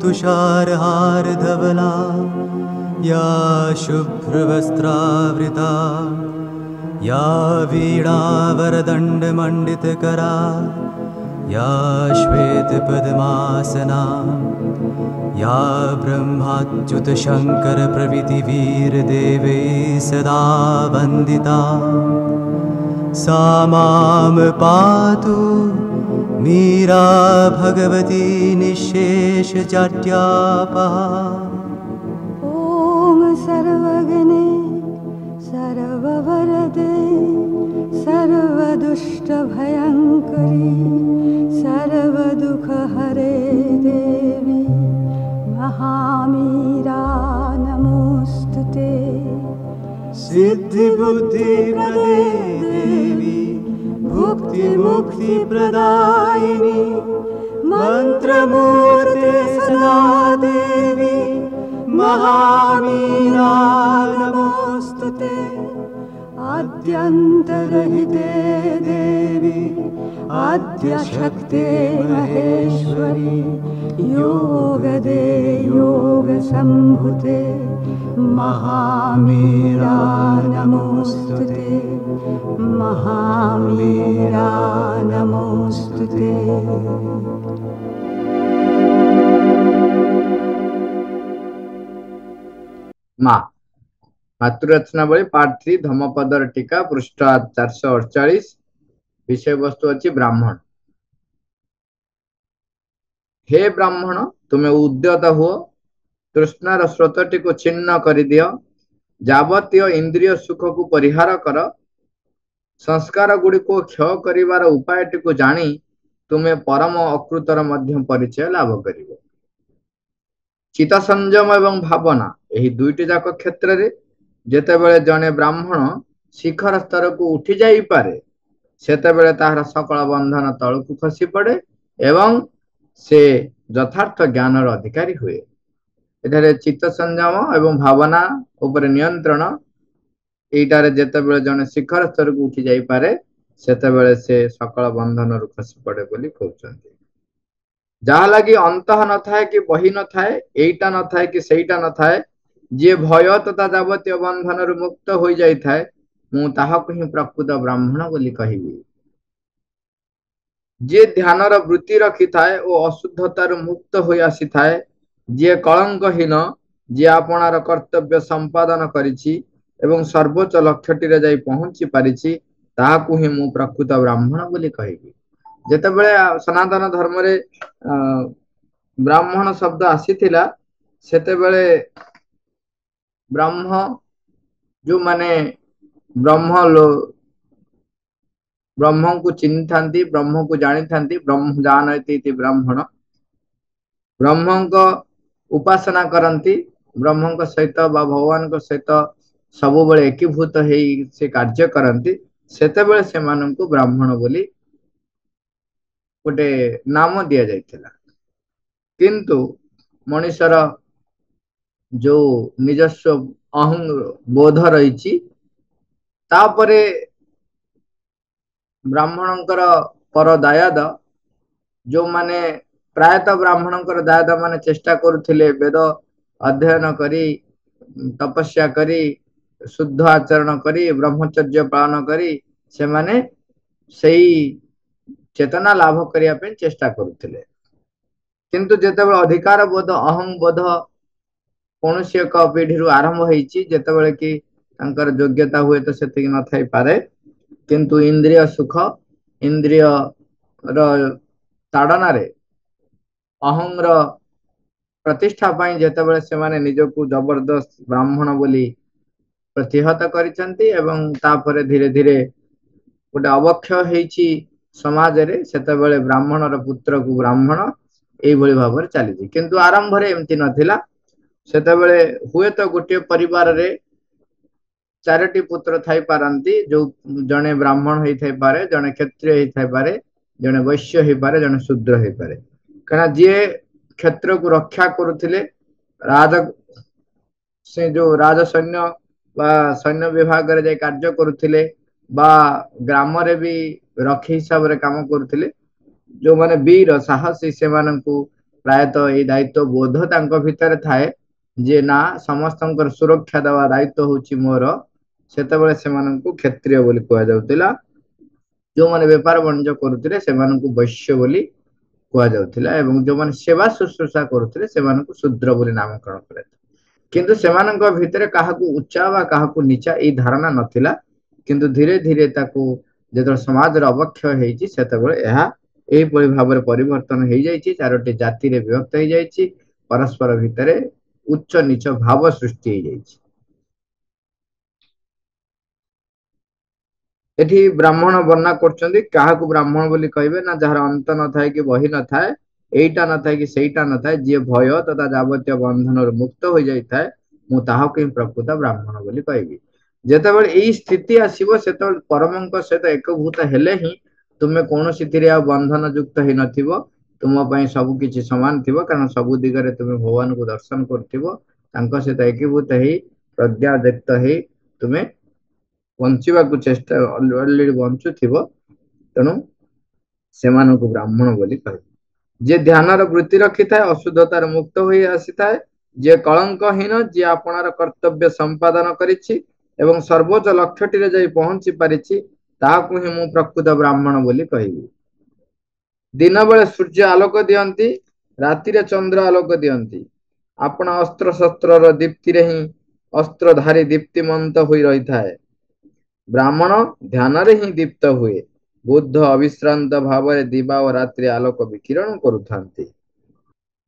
तुषारहार धवला या शुभ्रवस्त्रावृता या वीणावरदण्डमण्डितकरा या श्वेतपद्मासना या ब्रह्माच्युतशङ्करप्रभृतिवीरदेवै सदा वन्दिता सा मां पातु मीरा भगवती निःशेषजाड्यापहा। ॐ सर्वगणे सर्ववरदे सर्वदुष्टभयङ्करी सर्वदुःखहरे देवी महामीरा नमोऽस्तुते। सिद्धिबुद्धिप्रदे देवी भुक्तिमुक्तिप्रदायिनी मन्त्रमूर्ते सदा देवी महामीरा नमोऽस्तुते। आद्यन्तरहिते देवी आद्यशक्ते महेश्वरी योगदे योगसम्भुते महामीरा नमोऽस्तुते महामीरा नमोऽस्तुते। माँ मातृरचनावली पार्ट 3 धम्मपदर टीका पृष्ठ 448 विषय वस्तु अच्छी ब्राह्मण। हे ब्राह्मण तुम्हें उद्यत हुओ तृष्णार स्रोतटी को छिन्न कर दियो जावतीय इंद्रिय सुख को परिहार कर संस्कार गुड़ी को क्षय करिवार उपायटी को जानी तुम्हें परम अकृतर मध्य परिचय लाभ करिवो। चित्त संयम एवं भावना यही दुईटी जाक क्षेत्र रे जेतेबेले जने ब्राह्मण शिखर स्तर को उठी जाई पारे सेतेबेले ताहार सकल बंधन तळकु खसी पड़े एवं से यथार्थ ज्ञानर अधिकारी हुए। एठारे चित्त संयम एवं भावना उपर नियंत्रण एटारे जेतेबेले जने शिखर स्तर को उठी जाई पारे सेतेबेले से सकल बंधन रु खसी पड़े बोली कहउचंती। जहा लगी अंतः न थाए कि बही न थाए एटा न थाए कि सेटा न थाए जे भय तथा जावतीय बंधन रु मुक्त हो जाई थाए मु ताहाकु ही प्रकृत ब्राह्मण बोली कहिबी। जे ध्यानर वृत्ति रखी थाए ओ अशुद्धतार मुक्त हो आसी थाए जे कलंकहीन जे आपणार कर्तव्य संपादन करिछि एवं सर्वोच्च लक्ष्यटी रे जाई पहुंची पारिछि ताहाकु ही मु प्रकृत ब्राह्मण बोली कहिबी। जेतेबेले सनातन धर्म रे ब्राह्मण शब्द आसीथिला सेतेबेले ब्रह्म जो माने ब्रह्म को चिन्ह थांती ब्रह्म को जानी थांती ब्रह्म जानती ब्राह्मण ब्रह्म को उपासना करती ब्रह्म को सहित बा भगवान को सहित सब बड़े एकीभूत हेई से कार्य करती सेतेबेले से मानन को ब्राह्मण बोली गोटे नाम दिया जाइथिला। किंतु मनुष्यर जो निजस्व अहं बोध रही तापरे ब्राह्मणंकर पर दायाद जो माने प्रायतः ब्राह्मणंकर दायाद माने चेष्टा करुथिले वेद अध्ययन करी तपस्या करी शुद्ध आचरण करी ब्रह्मचर्य पालन करी से माने सही चेतना लाभ करिया पे चेष्टा करुथिले। किंतु जेतेबेले अधिकार बोध अहं बोध कौन सी एक पीढ़ी रु आरंभ होईची जेतेबेले कि तांकर योग्यता हुए तो सेतिक न थाई पारे किंतु इंद्रिय सुख इंद्रिय ताड़ना रे अहं प्रतिष्ठा पाई जेतेबेले से माने निजको जबरदस्त ब्राह्मण बोली प्रतिहत करिसंती एवं तापरे धीरे धीरे गोटे अवक्षय होईची समाज रे सेतेबेले ब्राह्मणर पुत्र को ब्राह्मण एई भली भाବରେ चली किंतु आरंभ रे एमती नथिला। सेतेबेले हुए तो गोटे परिवार रे चारोटी पुत्र थाई पारंती जो जने ब्राह्मण होई थाई पारे जने क्षत्रिय होई थाई पारे जने वैश्य होई पारे जने शूद्र होई पारे कना जे क्षेत्र को रक्षा करुथिले राज से जो राज सैन्य बा सैन्य विभाग रे जे कार्य करुथिले बा ग्राम रे भी रखी हिसाब रे काम करुथिले जो माने वीर साहसी से माननकु प्रायतः ये दायित्व बोध तांको भितर थाए जे ना समस्तंकर सुरक्षा देवा दायित्व होची मोर सेतेबेले सेमानंकु क्षत्रिय बोली कुआ जाउतिला जो माने व्यापार वाणिज्य करुथिले सेमानंकु वैश्य बोली कुआ जाउतिला एवं जो माने सेवा शुश्रूषा करुथिले सेमानंकु शूद्र बोली नामकरण करे किंतु सेमानंक भितरे काहाकू उच्चा बा काहाकू नीचा ई धारणा नथिला किंतु धीरे धीरे ताकू जेतो समाज र अवक्षय हेची सेतेबेले एहा एही परि भाबरे परिवर्तन हेई जाईची चारोटी जाति रे विभक्त हेई जाईची परस्पर भितरे उच्च नीच भाव सृष्टि हेई जाईची एठी ब्राह्मण वर्णना करछन्ती काहाकू ब्राह्मण बोली कहबे ना जहार अंत न थाए कि बही न थाए एईटा न थाए कि सेईटा न थाए जे भय तथा जावतीय बंधन रो मुक्त हो जाई थाए मु ताहाकू ही प्रकृत ब्राह्मण बोली कहबी जेतेबेले एई स्थिति आसीबो सेतेबेले परमंक सहित एकभूत हेले ही तुमे कोनोसी थिरे आ बंधन युक्त हे नथिबो तुम पई सब किछि समान थिबो कारण सब दिगरे तुमे भगवान को दर्शन करथिबो तांको सहित एकीभूत हेई प्रज्ञादीप्त हेई तुमे बंचिबा को चेष्टा ऑलरेडी बंचु थिबो तेनु सेमानकु ब्राह्मण बोली कहे जे ध्यानर वृत्ति रखी थाए अशुद्धतार मुक्त होई आसी थाए जे कलंकहीन जे आपणार कर्तव्य संपादन करिछि एवं सर्वोच्च लक्ष्यटिरे जाई पहुंची पारिछि ताहाकु ही मु प्रकृत ब्राह्मण बोली कहिबी दिन बेले सूर्य आलोक दियंती राति रे चंद्र आलोक दियंती आपण अस्त्र शस्त्र रो दीप्ति रे ही अस्त्रधारी दीप्तिमंत होई रही थाए ब्राह्मण ध्यान रे ही दीप्त हुए बुद्ध अविश्रांत भाव दिवा और रात्रि आलोक विकिरण करुथांती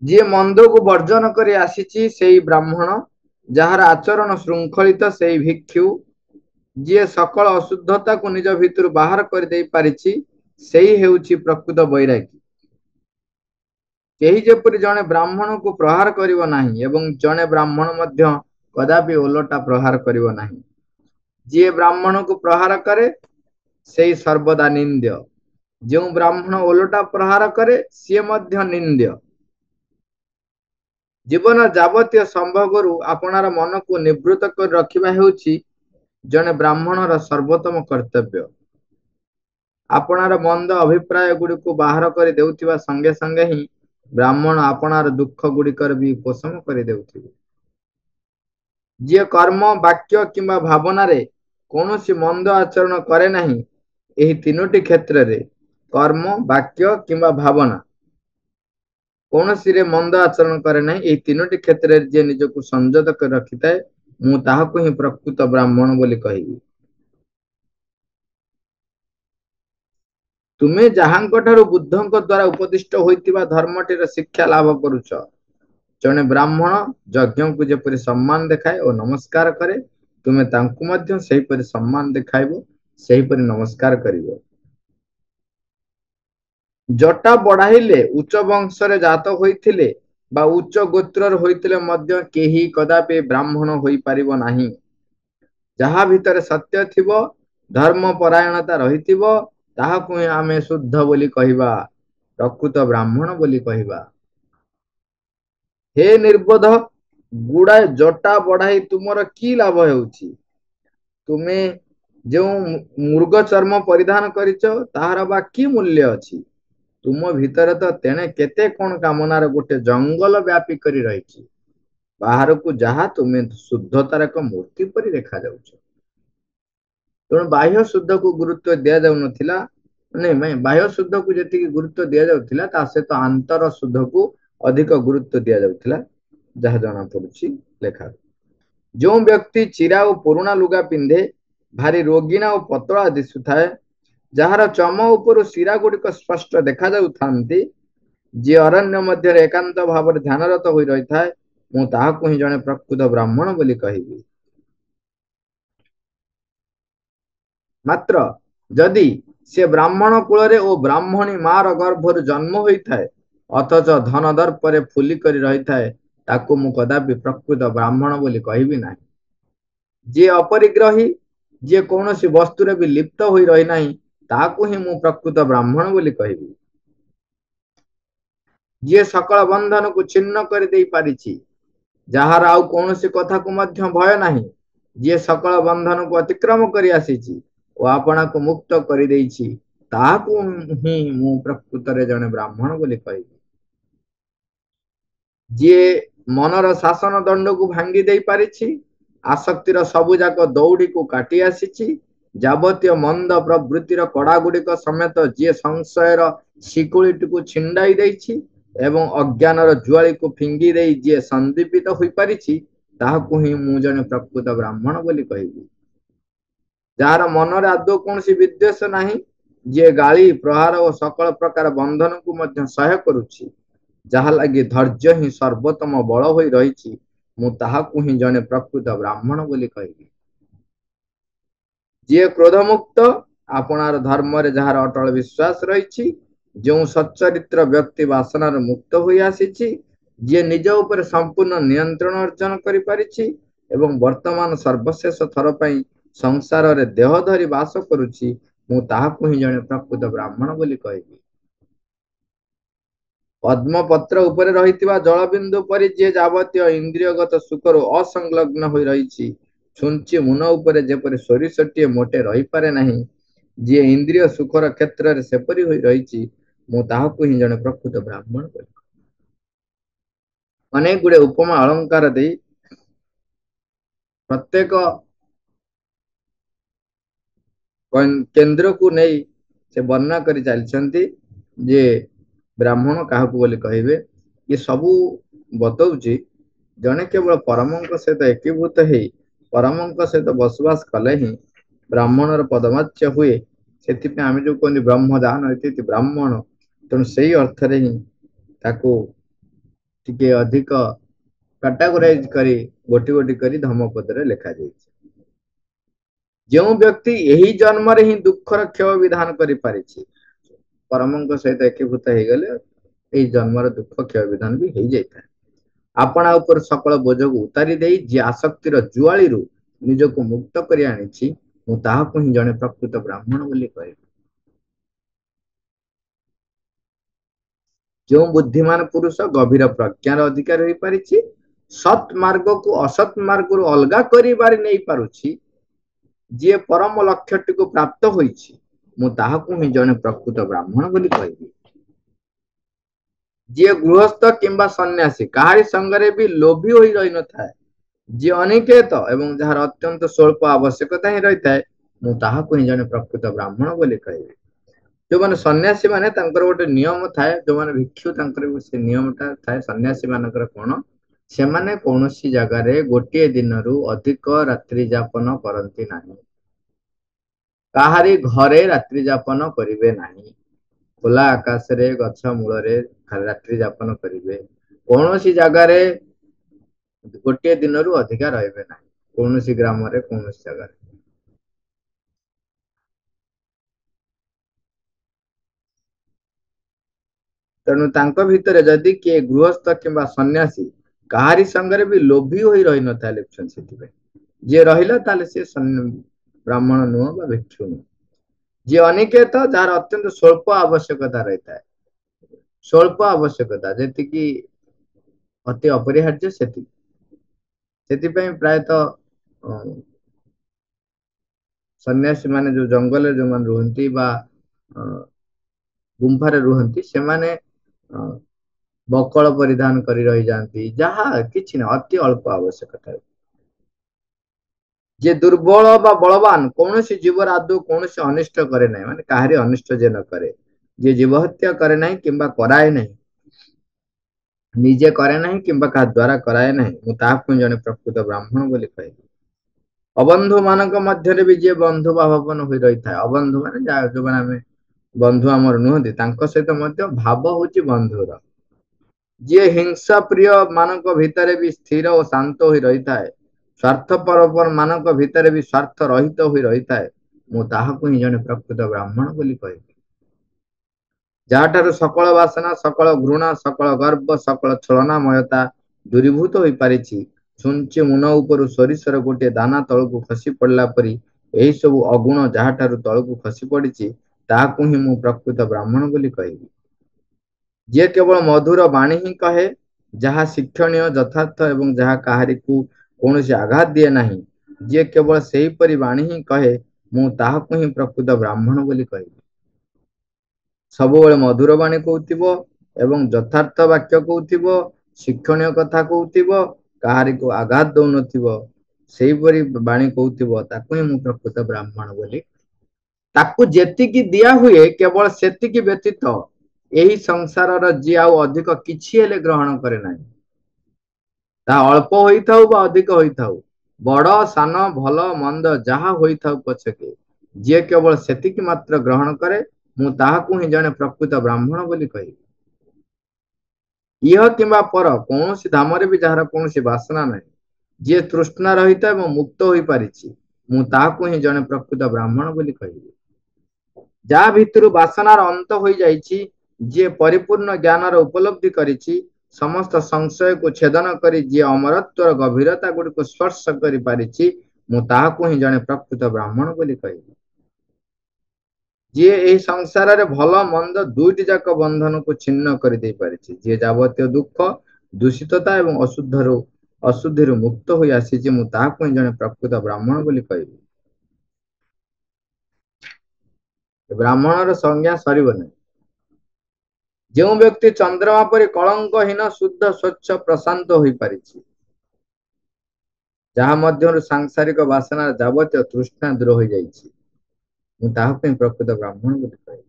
जे मंद को वर्जन करी आसीची सेई ब्राह्मण जहार आचरण श्रृंखलित सेई भिक्षु जे सकल अशुद्धता को निज भितर बाहर कर देई पारिछि सेई हेउची प्रकृत बैरागी केही जेपरि जने ब्राह्मण को प्रहार करिवो नाही एवं जने ब्राह्मण मध्य कदापि ओलटा प्रहार करिवो नाही जे ब्राह्मण को प्रहार करे सेई सर्वदा निंद्य जो ब्राह्मण ओलटा प्रहार करे से मध्य निंद्य जीवन जावतीय संभोगरु आपणार मन को निवृत्त कर रखिबा हेउची जने ब्राह्मणर सर्वोत्तम कर्तव्य आपणार मंद अभिप्राय गुडी को बाहर कर देउथिबा संगे संगे ही ब्राह्मण आपणार दुख गुडी कर भी पोषण कर देउथिबे जे कर्म वाक्य किंबा भावना रे कोनोसी मंद आचरण करे नाही एही तीनोटी क्षेत्र रे कर्म वाक्य किंबा भावना कोनोसी रे मंद आचरण करे नाही एही तीनोटी क्षेत्र रे जे निजको संयत कर रखिताए मु ताहाकु ही प्रकृत ब्राह्मण बोली कहिबी तुमे जहांक ठारू बुद्धंक द्वारा उपदिष्ट होइतिबा धर्मटीर शिक्षा लाभ करूछ जने ब्राह्मण यज्ञ को जेपरि सम्मान देखाए और नमस्कार करे तुमे तांकु मध्य सेही परि सम्मान देखाइबो सेही परि नमस्कार करिवो जटा बढ़ाइले उच्च वंश रे जात होइथिले बा उच्च गोत्रर होइथिले मध्य केही कदापि ब्राह्मण होई परिबो नाही जहा भीतर सत्य थिबो धर्म परायणता रहिथिबो ताहाकु आमे शुद्ध बोली कहिबा प्रकृत ब्राह्मण बोली कहिबा हे निर्बोध गुडा जटा बढ़ाई तुमर की लाभ हेउची तुमे जो मृग चर्म परिधान करिच ताहार बा की मूल्य अछि तुम भीतर तो तेने केते कोन कामनार गोटे जंगल व्यापी करी रहिछि बाहर को जहा तुमे शुद्धतार एक मूर्ति परि देखा जाउछ तेणु बाह्य शुद्ध को गुरुत्व दिया जाउ नथिला नहीं बाह्य शुद्ध को जेति गुरुत्व दिया जाउथिला ता से तो आंतर शुद्ध को अधिक गुरुत्व दिया जाउथिला जहा जाना पड़ुछि लेखा जो व्यक्ति चिरा और पुराना लुगा पिंधे भारी रोगिना और पतला दिसुथाए जहार चम उपर शिरा गुड़िक स्पष्ट देखा जाउथांती जे अरण्य मध्य एकांत भाव ध्यानरत होई रही थाए मु ताहाकु ही जने प्रकृत ब्राह्मण बोली कहिबी मात्र जदि से ब्राह्मण कुल रे ओ ब्राह्मणी मार गर्भर जन्म होई थाए अथच धन दर्परे फुली करी रही थाए ताकु मु कदापि प्रकृत ब्राह्मण बोली कहिबी नाही जे अपरिग्रही जे कौनसी वस्तु रे भी लिप्त होई रही नाही ताकु ही मु प्रकृत ब्राह्मण बोली कहिबी जे सकल बंधन को छिन्न कर देई पारिछि जहार आउ कौनसी कथा को मध्य भय नाही जे सकल बंधन को अतिक्रम करी आसीछि ओ आपना को मुक्त करी देइछि ताकु ही मु प्रकृत रे जने ब्राह्मण बोली कहिबी ଯିଏ ମନର ଶାସନ ଦଣ୍ଡକୁ ଭାଙ୍ଗି ଦେଇ ପାରିଛି, ଆସକ୍ତିର ସବୁ ଯାକ ଦୌଡ଼ିକୁ କାଟି ଆସିଛି, ଯାବତୀୟ ମନ୍ଦ ପ୍ରବୃତ୍ତିର କଡ଼ାଗୁଡ଼ିକ ସମେତ ଯିଏ ସଂଶୟର ଶିକୁଳିଟିକୁ ଛିଣ୍ଡାଇ ଦେଇଛି ଏବଂ ଅଜ୍ଞାନର ଜୁଆଳିକୁ ଫିଙ୍ଗି ଦେଇ ଯିଏ ସନ୍ଦୀପିତ ହୋଇପାରିଛି, ତାହାକୁ ହିଁ ମୁଁ ଜଣେ ପ୍ରକୃତ ବ୍ରାହ୍ମଣ ବୋଲି କହିବି। ଯାହାର ମନରେ ଆଦୌ କୌଣସି ବିଦ୍ୱେଷ ନାହିଁ, ଯିଏ ଗାଳି ପ୍ରହାର ଓ ସକଳ ପ୍ରକାର ବନ୍ଧନକୁ ମଧ୍ୟ ସହ୍ୟ କରୁଛି, ଯାହା ଲାଗି ଧୈର୍ଯ୍ୟ ହିଁ ସର୍ବୋତ୍ତମ ବଳ ହୋଇ ରହିଛି, ମୁଁ ତାହାକୁ ହିଁ ଜଣେ ପ୍ରକୃତ ବ୍ରାହ୍ମଣ ବୋଲି କହିବି। ଯିଏ କ୍ରୋଧମୁକ୍ତ, ଆପଣାର ଧର୍ମରେ ଯାହାର ଅଟଳ ବିଶ୍ୱାସ ରହିଛି, ଯେଉଁ ସଚ୍ଚରିତ୍ର ବ୍ୟକ୍ତି ବାସନାର ମୁକ୍ତ ହୋଇ ଆସିଛି, ଯିଏ ନିଜ ଉପରେ ସମ୍ପୂର୍ଣ୍ଣ ନିୟନ୍ତ୍ରଣ ଅର୍ଜନ କରିପାରିଛି ଏବଂ ବର୍ତ୍ତମାନ ସର୍ବଶେଷ ଥର ପାଇଁ ସଂସାରରେ ଦେହ ଧରି ବାସ କରୁଛି, ମୁଁ ତାହାକୁ ହିଁ ଜଣେ ପ୍ରକୃତ ବ୍ରାହ୍ମଣ ବୋଲି କହିବି। ପଦ୍ମପତ୍ର ଉପରେ ରହିଥିବା ଜଳବିନ୍ଦୁ ପରି ଯିଏ ଯାବତୀୟ ଇନ୍ଦ୍ରିୟଗତ ସୁଖରୁ ଅସଂଲଗ୍ନ ହୋଇ ରହିଛି, ଛୁଞ୍ଚି ମୁନ ଉପରେ ଯେପରି ସୋରିଷଟିଏ ମୋଟେ ରହିପାରେ ନାହିଁ, ଯିଏ ଇନ୍ଦ୍ରିୟ ସୁଖର କ୍ଷେତ୍ରରେ ସେପରି ହୋଇ ରହିଛି, ମୁଁ ତାହାକୁ ହିଁ ଜଣେ ପ୍ରକୃତ ବ୍ରାହ୍ମଣ ବୋଲି କହିବି। ଅନେକ ଗୁଡ଼ିଏ ଉପମା ଅଳଙ୍କାର ଦେଇ ପ୍ରତ୍ୟେକ କେନ୍ଦ୍ରକୁ ନେଇ ସେ ବର୍ଣ୍ଣନା କରି ଚାଲିଛନ୍ତି ଯେ ବ୍ରାହ୍ମଣ କାହାକୁ ବୋଲି କହିବେ। ଏ ସବୁ ବତଉଛି ଜଣେ କେବଳ ପରମଙ୍କ ସହିତ ଏକୀଭୂତ ହେଇ ପରମଙ୍କ ସହିତ ବସବାସ କଲେ ହିଁ ବ୍ରାହ୍ମଣର ପଦମାଚ୍ୟ ହୁଏ। ସେଥିପାଇଁ ଆମେ ଯୋଉ କହନ୍ତି ବ୍ରହ୍ମଦାନ ଇତ୍ୟାଦି ବ୍ରାହ୍ମଣ, ତେଣୁ ସେଇ ଅର୍ଥରେ ହିଁ ତାକୁ ଟିକେ ଅଧିକ କାଟାଗୋରାଇଜ କରି ଗୋଟି ଗୋଟି କରି ଧର୍ମପଦରେ ଲେଖାଯାଇଛି। ଯେଉଁ ବ୍ୟକ୍ତି ଏହି ଜନ୍ମରେ ହିଁ ଦୁଃଖର କ୍ଷୟ ବିଧାନ କରିପାରିଛି, ପରମଙ୍କ ସହିତ ଏକୀଭୂତ ହେଇଗଲେ ଏହି ଜନ୍ମର ଦୁଃଖ କ୍ଷୟ ବିଧାନ ବି ହେଇଯାଇଥାଏ। ଆପଣା ଉପରେ ସକଳ ବୋଝକୁ ଉତାରି ଦେଇ ଯିଏ ଆସକ୍ତିର ଜୁଆଳିରୁ ନିଜକୁ ମୁକ୍ତ କରି ଆଣିଛି, ମୁଁ ତାହାକୁ ହିଁ ଜଣେ ପ୍ରକୃତ ବ୍ରାହ୍ମଣ ବୋଲି କହିବି। ଯେଉଁ ବୁଦ୍ଧିମାନ ପୁରୁଷ ଗଭୀର ପ୍ରଜ୍ଞାର ଅଧିକାରୀ ହୋଇପାରିଛି, ସତ୍ ମାର୍ଗକୁ ଅସତ୍ ମାର୍ଗରୁ ଅଲଗା କରିବାରେ ନେଇ ପାରୁଛି, ଯିଏ ପରମ ଲକ୍ଷ୍ୟଟିକୁ ପ୍ରାପ୍ତ ହୋଇଛି, ମୁଁ ତାହାକୁ ହିଁ ଜଣେ ପ୍ରକୃତ ବ୍ରାହ୍ମଣ ବୋଲି କହିବି। ଯିଏ ଗୃହସ୍ଥ କିମ୍ବା ସନ୍ନ୍ୟାସୀ କାହାରି ସଙ୍ଗରେ ବି ଲୋଭୀ ହୋଇ ରହିନଥାଏ, ଯିଏ ଅନିକେତ ଏବଂ ଯାହାର ଅତ୍ୟନ୍ତ ସ୍ୱଳ୍ପ ଆବଶ୍ୟକତା ହିଁ ରହିଥାଏ, ମୁଁ ତାହାକୁ ହିଁ ଜଣେ ପ୍ରକୃତ ବ୍ରାହ୍ମଣ ବୋଲି କହିବି। ଯୋଉମାନେ ସନ୍ନ୍ୟାସୀ ମାନେ ତାଙ୍କର ଗୋଟେ ନିୟମ ଥାଏ, ଯୋଉମାନେ ଭିକ୍ଷୁ ତାଙ୍କର ସେ ନିୟମଟା ଥାଏ ସନ୍ନ୍ୟାସୀ ମାନଙ୍କର କଣ, ସେମାନେ କୌଣସି ଜାଗାରେ ଗୋଟିଏ ଦିନରୁ ଅଧିକ ରାତ୍ରି ଯାପନ କରନ୍ତି ନାହିଁ। କାହାରି ଘରେ ରାତ୍ରି ଯାପନ କରିବେ ନାହିଁ। ଖୋଲା ଆକାଶରେ ଗଛ ମୂଳରେ ରାତ୍ରି ଯାପନ କରିବେ। କୌଣସି ଜାଗାରେ ଗୋଟିଏ ଦିନରୁ ଅଧିକା ରହିବେ ନାହିଁ, କୌଣସି ଗ୍ରାମରେ କୌଣସି ଜାଗାରେ। ତେଣୁ ତାଙ୍କ ଭିତରେ ଯଦି କିଏ ଗୃହସ୍ଥ କିମ୍ବା ସନ୍ନ୍ୟାସୀ କାହାରି ସଙ୍ଗରେ ବି ଲୋଭୀ ହୋଇ ରହିନଥାଏ, ଲେଖୁଛନ୍ତି ସେଥିପାଇଁ ଯିଏ ରହିଲା ତାହେଲେ ସେ ବ୍ରାହ୍ମଣ ନୁହଁ ବା ଭିକ୍ଷୁ ନୁହଁ। ଯିଏ ଅନିକେତ, ଯାହାର ଅତ୍ୟନ୍ତ ସ୍ୱଳ୍ପ ଆବଶ୍ୟକତା ରହିଥାଏ, ସ୍ୱଳ୍ପ ଆବଶ୍ୟକତା ଯେତିକି ଅତି ଅପରିହାର୍ଯ୍ୟ ସେତିକି। ସେଥିପାଇଁ ପ୍ରାୟତଃ ସନ୍ନ୍ୟାସୀ ମାନେ ଯୋଉ ଜଙ୍ଗଲରେ ଯୋଉମାନେ ରୁହନ୍ତି ବା ଗୁମ୍ଫାରେ ରୁହନ୍ତି, ସେମାନେ ବକଳ ପରିଧାନ କରି ରହିଯାଆନ୍ତି, ଯାହା କିଛି ନା ଅତି ଅଳ୍ପ ଆବଶ୍ୟକତା। ଯିଏ ଦୁର୍ବଳ ବା ବଳବାନ କୌଣସି ଜୀବର ଆଦୌ କୌଣସି ଅନିଷ୍ଟ କରେ ନାହିଁ, ମାନେ କାହାରି ଅନିଷ୍ଟ ଯେ ନ କରେ, ଯିଏ ଜୀବ ହତ୍ୟା କରେ ନାହିଁ କିମ୍ବା କରାଏ ନାହିଁ, ନିଜେ କରେ ନାହିଁ କିମ୍ବା କାହା ଦ୍ୱାରା କରାଏ ନାହିଁ, ମୁଁ ତାହାକୁ ଜଣେ ପ୍ରକୃତ ବ୍ରାହ୍ମଣ ବୋଲି କହିବି। ଅବନ୍ଧୁ ମାନଙ୍କ ମଧ୍ୟରେ ବି ଯିଏ ବନ୍ଧୁ ଭାବାପନ୍ନ ହୋଇ ରହିଥାଏ, ଅବନ୍ଧୁ ମାନେ ଯୋଉମାନେ ଆମେ ବନ୍ଧୁ ଆମର ନୁହନ୍ତି, ତାଙ୍କ ସହିତ ମଧ୍ୟ ଭାବ ହଉଛି ବନ୍ଧୁର। ଯିଏ ହିଂସା ପ୍ରିୟ ମାନଙ୍କ ଭିତରେ ବି ସ୍ଥିର ଓ ଶାନ୍ତ ହୋଇ ରହିଥାଏ, ସ୍ୱାର୍ଥପର ମାନଙ୍କ ଭିତରେ ବି ସ୍ୱାର୍ଥ ରହିତ ହୋଇ ରହିଥାଏ, ମୁଁ ତାହାକୁ ହିଁ ଜଣେ ପ୍ରକୃତ ବ୍ରାହ୍ମଣ ବୋଲି କହିବି। ଯାହାଠାରୁ ସକଳ ବାସନା, ସକଳ ଘୃଣା, ସକଳ ଗର୍ବ, ସକଳ ଛଳନାମୟତା ଦୂରୀଭୂତ ହୋଇପାରିଛି, ଛୁଞ୍ଚି ମୁନ ଉପରୁ ସୋରିଷର ଗୋଟିଏ ଦାନା ତଳକୁ ଖସି ପଡ଼ିଲା ପରି ଏହି ସବୁ ଅଗୁଣ ଯାହାଠାରୁ ତଳକୁ ଖସି ପଡ଼ିଛି, ତାହାକୁ ହିଁ ମୁଁ ପ୍ରକୃତ ବ୍ରାହ୍ମଣ ବୋଲି କହିବି। ଯିଏ କେବଳ ମଧୁର ବାଣୀ ହିଁ କହେ, ଯାହା ଶିକ୍ଷଣୀୟ, ଯଥାର୍ଥ ଏବଂ ଯାହା କାହାରିକୁ କୌଣସି ଆଘାତ ଦିଏ ନାହିଁ, ଯିଏ କେବଳ ସେହିପରି ବାଣୀ ହିଁ କହେ, ମୁଁ ତାହାକୁ ହିଁ ପ୍ରକୃତ ବ୍ରାହ୍ମଣ ବୋଲି କହିବି। ସବୁବେଳେ ମଧୁର ବାଣୀ କହୁଥିବ ଏବଂ ଯଥାର୍ଥ ବାକ୍ୟ କହୁଥିବ ଶିକ୍ଷଣୀୟ କଥା କହୁଥିବ, କାହାରିକୁ ଆଘାତ ଦଉନଥିବ, ସେଇପରି ବାଣୀ କହୁଥିବ, ତାକୁ ହିଁ ମୁଁ ପ୍ରକୃତ ବ୍ରାହ୍ମଣ ବୋଲି। ତାକୁ ଯେତିକି ଦିଆ ହୁଏ କେବଳ ସେତିକି ବ୍ୟତୀତ ଏହି ସଂସାରର ଯିଏ ଆଉ ଅଧିକ କିଛି ହେଲେ ଗ୍ରହଣ କରେ ନାହିଁ। ତାହା ଅଳ୍ପ ହୋଇଥାଉ ବା ଅଧିକ ହୋଇଥାଉ, ବଡ ସାନ ଭଲ ମନ୍ଦ ଯାହା ହୋଇଥାଉ ପଛକେ, ଯିଏ କେବଳ ସେତିକି ମାତ୍ର ଗ୍ରହଣ କରେ, ମୁଁ ତାହାକୁ ହିଁ ଜଣେ ପ୍ରକୃତ ବ୍ରାହ୍ମଣ ବୋଲି କହିବି। ଇହ କିମ୍ବା ପର କୌଣସି ଧାମରେ ବି ଯାହାର କୌଣସି ବାସନା ନାହିଁ, ଯିଏ ତୃଷ୍ଣା ରହିତ ଏବଂ ମୁକ୍ତ ହୋଇପାରିଛି, ମୁଁ ତାହାକୁ ହିଁ ଜଣେ ପ୍ରକୃତ ବ୍ରାହ୍ମଣ ବୋଲି କହିବି। ଯାହା ଭିତରୁ ବାସନାର ଅନ୍ତ ହୋଇଯାଇଛି, ଯିଏ ପରିପୂର୍ଣ୍ଣ ଜ୍ଞାନର ଉପଲବ୍ଧି କରିଛି, ସମସ୍ତ ସଂଶୟକୁ ଛେଦନ କରି ଯିଏ ଅମରତ୍ୱର ଗଭୀରତା ଗୁଡିକୁ ସ୍ପର୍ଶ କରିପାରିଛି, ମୁଁ ତାହାକୁ ହିଁ ଜଣେ ପ୍ରକୃତ ବ୍ରାହ୍ମଣ ବୋଲି କହିବି। ଯିଏ ଏହି ସଂସାରରେ ଭଲ ମନ୍ଦ ଦୁଇଟି ଯାକ ବନ୍ଧନକୁ ଛିନ୍ନ କରିଦେଇ ପାରିଛି, ଯିଏ ଯାବତୀୟ ଦୁଃଖ ଦୂଷିତତା ଏବଂ ଅଶୁଦ୍ଧିରୁ ମୁକ୍ତ ହୋଇ ଆସିଛି, ମୁଁ ତାହାକୁ ହିଁ ଜଣେ ପ୍ରକୃତ ବ୍ରାହ୍ମଣ ବୋଲି କହିବି। ବ୍ରାହ୍ମଣର ସଂଜ୍ଞା ସରିବ ନାହିଁ। ଯେଉଁ ବ୍ୟକ୍ତି ଚନ୍ଦ୍ରମା ପରି କଳଙ୍କହୀନ ଶୁଦ୍ଧ ସ୍ୱଚ୍ଛ ପ୍ରଶାନ୍ତ ହୋଇପାରିଛି, ଯାହା ମଧ୍ୟରୁ ସାଂସାରିକ ବାସନାର ଯାବତୀୟ ତୃଷ୍ଣା ଦୂର ହୋଇଯାଇଛି, ମୁଁ ତାହାକୁ ହିଁ ପ୍ରକୃତ ବ୍ରାହ୍ମଣ ବୋଲି କହିବି।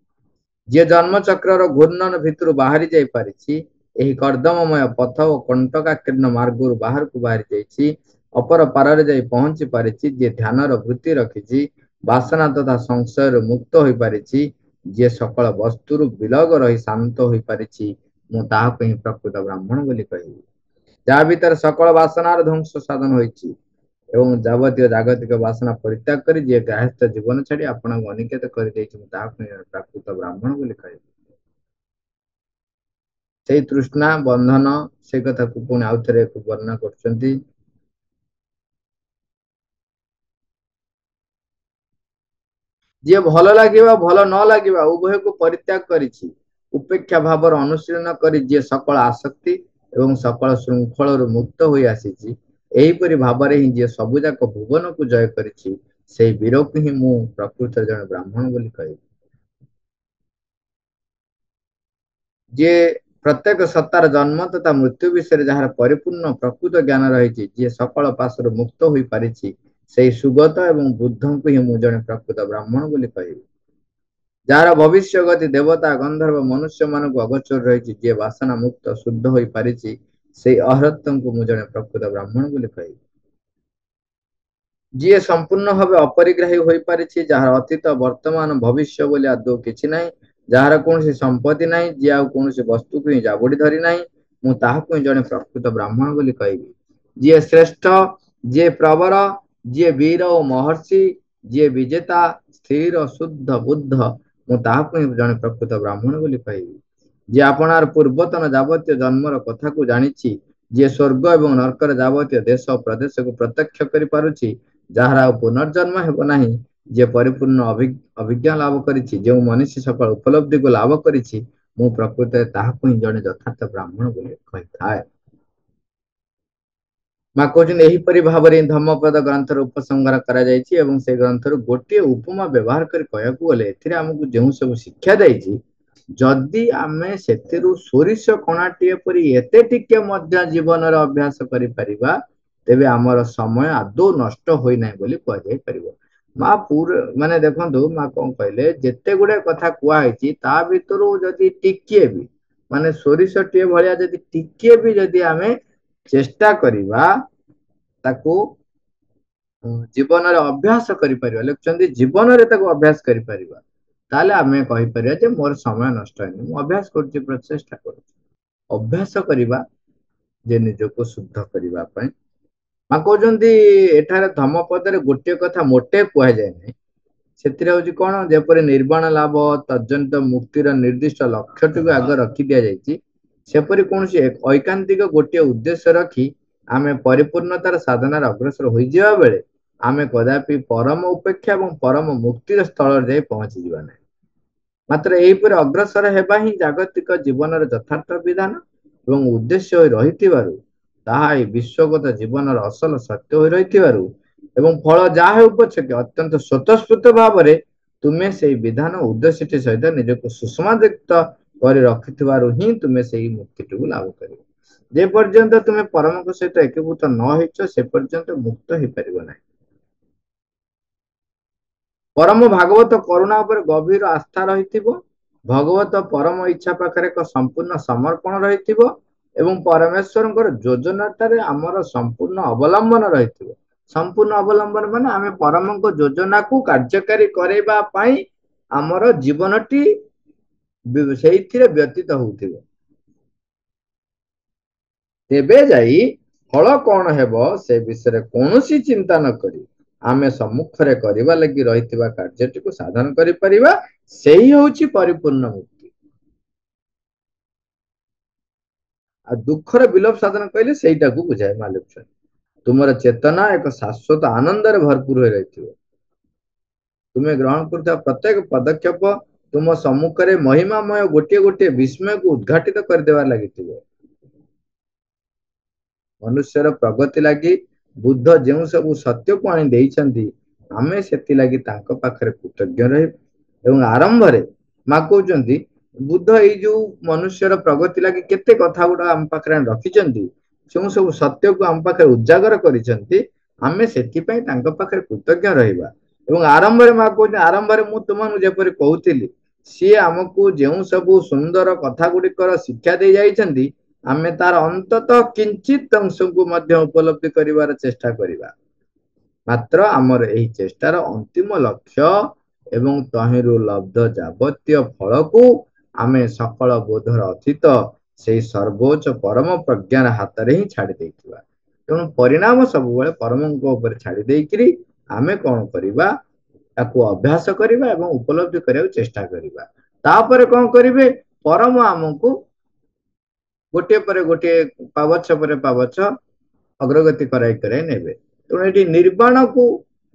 ଯିଏ ଜନ୍ମଚକ୍ରର ଘୂର୍ଣ୍ଣନ ଭିତରୁ ବାହାରି ଯାଇପାରିଛି, ଏହି କର୍ଦ୍ଦମମୟ ପଥ ଓ କଣ୍ଟକାକୀର୍ଣ୍ଣ ମାର୍ଗରୁ ବାହାରକୁ ବାହାରି ଯାଇଛି, ଅପର ପାରରେ ଯାଇ ପହଞ୍ଚି ପାରିଛି, ଯିଏ ଧ୍ୟାନର ବୃତ୍ତି ରଖିଛି, ବାସନା ତଥା ସଂଶୟରୁ ମୁକ୍ତ ହୋଇପାରିଛି, ଯିଏ ସକଳ ବସ୍ତୁରୁ ବିଲଗ ରହି ଶାନ୍ତ ହୋଇପାରିଛି, ମୁଁ ତାହାକୁ ହିଁ ପ୍ରକୃତ ବ୍ରାହ୍ମଣ ବୋଲି କହିବି। ଯାହା ଭିତରେ ସକଳ ବାସନାର ଧ୍ୱଂସ ସାଧନ ହୋଇଛି ଏବଂ ଯାବତୀୟ ଜାଗତିକ ବାସନା ପରିତ୍ୟାଗ କରି ଯିଏ ଗାର୍ହସ୍ଥ ଜୀବନ ଛାଡି ଆପଣଙ୍କୁ ଅନିକେତ କରିଦେଇଛି, ମୁଁ ତାହାକୁ ହିଁ ପ୍ରାକୃତ ବ୍ରାହ୍ମଣ ବୋଲି କହିବି। ସେଇ ତୃଷ୍ଣା ବନ୍ଧନ ସେ କଥାକୁ ପୁଣି ଆଉଥରେ ବର୍ଣ୍ଣନା କରୁଛନ୍ତି। ଯିଏ ଭଲ ଲାଗିବା ଭଲ ନ ଲାଗିବା ଉଭୟକୁ ପରିତ୍ୟାଗ କରିଛି, ଉପେକ୍ଷା ଭାବର ଅନୁଶୀଳନ କରି ଯିଏ ସକଳ ଆସକ୍ତି ଏବଂ ସକଳ ଶୃଙ୍ଖଳରୁ ମୁକ୍ତ ହୋଇ ଆସିଛି, ଏହିପରି ଭାବରେ ହିଁ ଯିଏ ସବୁଯାକ ଭୁବନକୁ ଜୟ କରିଛି, ସେଇ ବୀରକୁ ହିଁ ମୁଁ ପ୍ରକୃତରେ ଜଣେ ବ୍ରାହ୍ମଣ ବୋଲି କହିବି। ଯିଏ ପ୍ରତ୍ୟେକ ସତ୍ତାର ଜନ୍ମ ତଥା ମୃତ୍ୟୁ ବିଷୟରେ ଯାହାର ପରିପୂର୍ଣ୍ଣ ପ୍ରକୃତ ଜ୍ଞାନ ରହିଛି, ଯିଏ ସକଳ ପାଶରୁ ମୁକ୍ତ ହୋଇପାରିଛି, ସେଇ ସୁଗତ ଏବଂ ବୁଦ୍ଧଙ୍କୁ ହିଁ ମୁଁ ଜଣେ ପ୍ରକୃତ ବ୍ରାହ୍ମଣ ବୋଲି କହିବି। ଯାହାର ଭବିଷ୍ୟ ଗତି ଦେବତା ଗନ୍ଧର୍ବ ମନୁଷ୍ୟ ମାନଙ୍କୁ ଅଗୋଚର ରହିଛି, ଯିଏ ବାସନା ମୁକ୍ତ ଶୁଦ୍ଧ ହୋଇପାରିଛି, ସେଇ ଅହରତ୍ୱଙ୍କୁ ମୁଁ ଜଣେ ପ୍ରକୃତ ବ୍ରାହ୍ମଣ ବୋଲି କହିବି। ଯିଏ ସମ୍ପୂର୍ଣ୍ଣ ଭାବେ ଅପରିଗ୍ରାହୀ ହୋଇପାରିଛି, ଯାହାର ଅତୀତ ବର୍ତ୍ତମାନ ଭବିଷ୍ୟ ବୋଲି ଆଦୌ କିଛି ନାହିଁ, ଯାହାର କୌଣସି ସମ୍ପତ୍ତି ନାହିଁ, ଯିଏ ଆଉ କୌଣସି ବସ୍ତୁକୁ ହିଁ ଜାବୁଡି ଧରି ନାହିଁ, ମୁଁ ତାହାକୁ ହିଁ ଜଣେ ପ୍ରକୃତ ବ୍ରାହ୍ମଣ ବୋଲି କହିବି। ଯିଏ ଶ୍ରେଷ୍ଠ, ଯିଏ ପ୍ରବର, ଯିଏ ବୀର ଓ ମହର୍ଷି, ଯିଏ ବିଜେତା ସ୍ଥିର ଶୁଦ୍ଧ ବୁଦ୍ଧ, ମୁଁ ତାହାକୁ ହିଁ ଜଣେ ପ୍ରକୃତ ବ୍ରାହ୍ମଣ ବୋଲି କହିବି। ଯିଏ ଆପଣାର ପୂର୍ବତନ ଯାବତୀୟ ଜନ୍ମର କଥାକୁ ଜାଣିଛି, ଯିଏ ସ୍ୱର୍ଗ ଏବଂ ନର୍କର ଯାବତୀୟ ଦେଶ ପ୍ରଦେଶକୁ ପ୍ରତ୍ୟକ୍ଷ କରିପାରୁଛି, ଯାହାର ଆଉ ପୁନର୍ଜନ୍ମ ହେବ ନାହିଁ, ଯିଏ ପରିପୂର୍ଣ୍ଣ ଅଭିଜ୍ଞା ଲାଭ କରିଛି, ଯେଉଁ ମନୁଷ୍ୟ ସକଳ ଉପଲବ୍ଧିକୁ ଲାଭ କରିଛି, ମୁଁ ପ୍ରକୃତରେ ତାହାକୁ ହିଁ ଜଣେ ଯଥାର୍ଥ ବ୍ରାହ୍ମଣ ବୋଲି କହିଥାଏ। ମା କହୁଛନ୍ତି ଏହିପରି ଭାବରେ ଧମ୍ମପଦ ଗ୍ରନ୍ଥର ଉପସଂହାର କରାଯାଇଛି ଏବଂ ସେ ଗ୍ରନ୍ଥରୁ ଗୋଟିଏ ଉପମା ବ୍ୟବହାର କରି କହିବାକୁ ଗଲେ, ଏଥିରେ ଆମକୁ ଯେଉଁ ସବୁ ଶିକ୍ଷା ଦେଇଛି, ଯଦି ଆମେ ସେଥିରୁ ସୋରିଷ କଣାଟିଏ ପରି ଏତେ ଟିକେ ମଧ୍ୟ ଜୀବନରେ ଅଭ୍ୟାସ କରିପାରିବା, ତେବେ ଆମର ସମୟ ଆଦୌ ନଷ୍ଟ ହୋଇନାହିଁ ବୋଲି କୁହାଯାଇ ପାରିବ। ମା ମାନେ ଦେଖନ୍ତୁ, ମା କଣ କହିଲେ, ଯେତେ ଗୁଡେ କଥା କୁହାହେଇଛି ତା ଭିତରୁ ଯଦି ଟିକିଏ ବି ମାନେ ସୋରିଷଟିଏ ଭଳିଆ ଯଦି ଟିକିଏ ବି ଯଦି ଆମେ ଚେଷ୍ଟା କରିବା ତାକୁ ଜୀବନରେ ଅଭ୍ୟାସ କରିପାରିବା, ଲେଖୁଛନ୍ତି ଜୀବନରେ ତାକୁ ଅଭ୍ୟାସ କରିପାରିବା, ତାହେଲେ ଆମେ କହିପାରିବା ଯେ ମୋର ସମୟ ନଷ୍ଟ ହେଇନି, ମୁଁ ଅଭ୍ୟାସ କରୁଛି, ପ୍ରଚେଷ୍ଟା କରୁଛି। ଅଭ୍ୟାସ କରିବା ଯେ ନିଜକୁ ଶୁଦ୍ଧ କରିବା ପାଇଁ। ମା କହୁଛନ୍ତି ଏଠାରେ ଧମ୍ମପଦରେ ଗୋଟିଏ କଥା ମୋଟେ କୁହାଯାଏ ନାହିଁ, ସେଥିରେ ହଉଛି କଣ, ଯେପରି ନିର୍ବାଣ ଲାଭ ତଜ୍ଜନିତ ମୁକ୍ତିର ନିର୍ଦ୍ଦିଷ୍ଟ ଲକ୍ଷ୍ୟଟିକୁ ଆଗ ରଖି ଦିଆଯାଇଛି, ସେପରି କୌଣସି ଐକାନ୍ତିକ ଗୋଟିଏ ଉଦ୍ଦେଶ୍ୟ ରଖି ଆମେ ପରିପୂର୍ଣ୍ଣତାର ସାଧନାରେ ଅଗ୍ରସର ହୋଇଯିବା ବେଳେ ଆମେ କଦାପି ପରମ ଉପେକ୍ଷା ଏବଂ ପରମ ମୁକ୍ତିର ସ୍ଥଳରେ ଯାଇ ପହଞ୍ଚିଯିବା ନାହିଁ। ମାତ୍ର ଏହିପରି ଅଗ୍ରସର ହେବା ହିଁ ଜାଗତିକ ଜୀବନର ଯଥାର୍ଥ ବିଧାନ ଏବଂ ଉଦ୍ଦେଶ୍ୟ ହୋଇ ରହିଥିବାରୁ, ତାହା ଏହି ବିଶ୍ୱଗତ ଜୀବନର ଅସଲ ସତ୍ୟ ହୋଇ ରହିଥିବାରୁ ଏବଂ ଫଳ ଯାହା ହେଉ ପଛକେ ଅତ୍ୟନ୍ତ ସ୍ୱତଃସ୍ଫୂର୍ତ୍ତ ଭାବରେ ତୁମେ ସେଇ ବିଧାନ ଉଦ୍ଦେଶ୍ୟଟି ସହିତ ନିଜକୁ ସୁସମାଯୁକ୍ତ କରି ରଖିଥିବାରୁ ହିଁ ତୁମେ ସେଇ ମୁକ୍ତିଟିକୁ ଲାଭ କରିବ। जे पर्यंत तुम परम सहित एकीभूत न हो से पर्यंत मुक्त हो पार ना। परम भागवत करुणा उपर गभीर आस्था रही भगवत परम इच्छा पाखे एक संपूर्ण समर्पण रही परमेश्वर योजना आमर संपूर्ण अवलंबन रही संपूर्ण अवलंबन मान आम परम योजना को कार्यकारी करने आमर जीवनटी से व्यतीत होते तेबे जाई फल कौन हेब से विषय कौन चिंता न करी आमे सम्मुखरे करिबा लगी रहितबा कार्यटी को साधन करि परिबा सेही होची परिपूर्ण मुक्ति। आ दुखर विलोप साधन कहले सेईटा को बुझाए मालिक तुमर चेतना एक शाश्वत आनंद रे भरपूर हो रहिथिबो तुम्हें ग्रहण करता प्रत्येक पदक्षेप तुम सम्मुखरे महिमामय गोटे गोटे विस्मय को उद्घाटित कर देवा लगिथिबो। मनुष्यर प्रगति लगी बुद्ध जो सब सत्य को आनी देइछंती आमे सेति लगी तांको पाखरे कृतज्ञ रही आरंभ रे मां कहउचंती बुद्ध ए जो मनुष्यर प्रगति लगी केते कथा गुडा आम पाखरे रखिचंती जो सब सत्य को आम पाखरे उजागर करिसंती आमे सेति पई तांको पाखरे कृतज्ञ रहिबा। आरंभ रे मां कहउचंती आरंभ रे मु तुमनु जेपरि कहउतिली सी हमकु जो सब सुंदर कथा गुडिकर शिक्षा दे जाइछंती आमे तार अंततः किंचित अंश को मध्य उपलब्धि करिवार चेष्टा करिबा मात्र आमर एही चेष्टार अंतिम लक्ष्य एवं तहिरु लब्ध जावतीय फल को आमे सकल बोधर अतीत से सर्वोच्च परम प्रज्ञान हाथ रे ही छाड़ी देइथिबा तेणु परिणाम सब बेले परम को ऊपर छाड़ी देइकरी आमे कोन करिबा ताको अभ्यास करिबा एवं उपलब्धि करिया चेष्टा करिबा तापरे कोन करिवे परम हमकु गोटे पर गोटे पावछ पर पावछ अग्रगति कराई कराई नेबे तेणु एटी निर्वाण को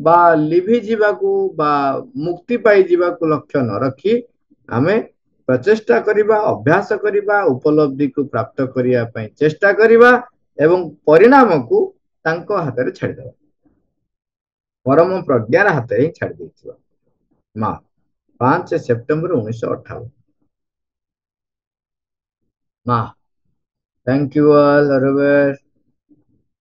बा लिभि जीवा को बा मुक्ति पाई जीवा को लक्ष्य न रखी आमे प्रचेष्टा करिबा अभ्यास करिबा उपलब्धि को प्राप्त करिया पई चेष्टा करिबा एवं परिणाम को तांको हाथ रे छाड़ी देबा परम प्रज्ञान हाथ रे छाड़ी देथिबा। मां 5 सेप्टेम्बर 1958 मां थैंक यू ऑल।